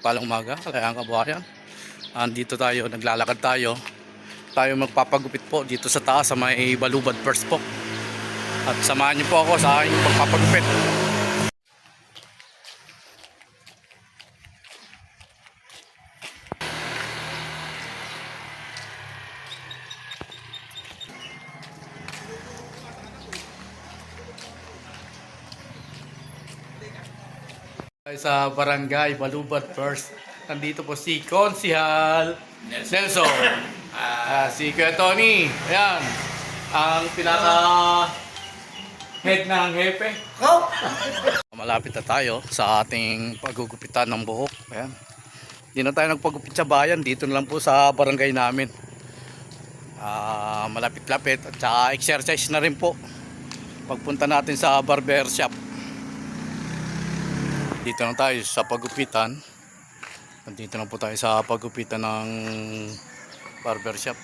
Mapagpalang umaga, Kalayaan Kabuhayan. Andito tayo, naglalakad tayo. Tayo magpapagupit po dito sa taas sa may Balubad First po. At samahan niyo po ako sa aking pagpapagupit. Sa barangay Balubad First, nandito po si Konsihal Nelson, si Kuya Tony, ayan, ang pinaka head ng hepe. Malapit na tayo sa ating paggugupitan ng buhok. Ayan, hindi na tayo nagpagupit sa bayan, dito na lang po sa barangay namin. Malapit-lapit at saka exercise na rin po pagpunta natin sa barber shop. Dito na tayo sa pagupitan. Dito na po tayo sa pagupitan ng barbershop.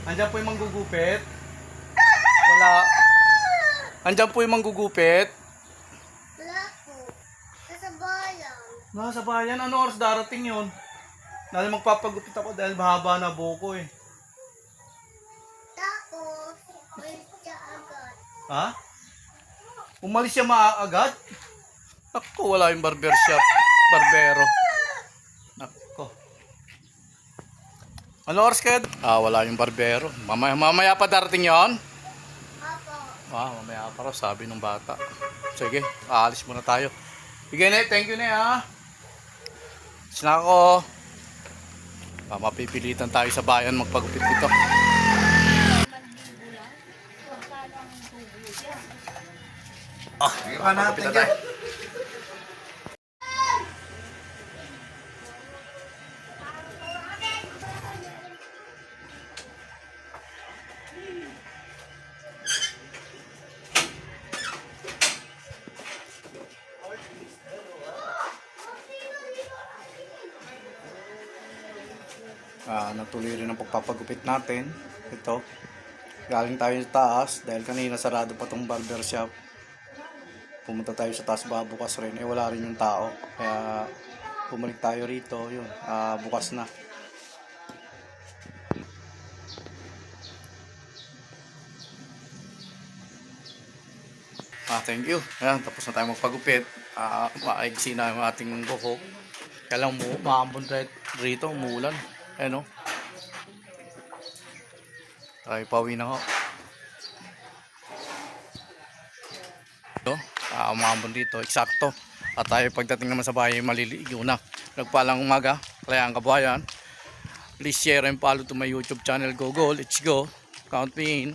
Andiyan po yung manggugupit. Wala. Andiyan po yung manggugupit. Wala po. Nasa bayan. Nasa bayan. Ano oras darating yun? Dahil magpapagupit ako dahil mahaba na buko eh. Tapos, ulit siya agad. Ha? Umalis siya maaagad? Ako, wala yung barbershop. Barbero. Ako. Ano oras kayo? Wala yung barbero. Mamaya pa darating yon? Apo. Mamaya pa raw, sabi ng bata. Sige, aalis muna tayo. Sige na, thank you na ha. Sina ako. Mapipilitan tayo sa bayan magpagupit dito. Magpagupit na tayo. Natuloy rin ang pagpapagupit natin. Ito, galing tayo sa taas dahil kanina sarado pa tong barbershop. Pumunta tayo sa taas, bukas rin, wala rin yung tao, kaya bumalik tayo rito. Yun, bukas na. Thank you. Ayan, tapos na tayo magpagupit. Maigsi na yung ating buhok. Kaya lang maambon rito, umuulan. Ayan o. Tayo pauwi na ako. Umambon dito, eksakto. At tayo pagdating naman sa bahay, maliligo na. Nagpalang umaga, Kalayaan Kabuhayan. Please share and follow to my YouTube channel. Go, let's go. Count me in.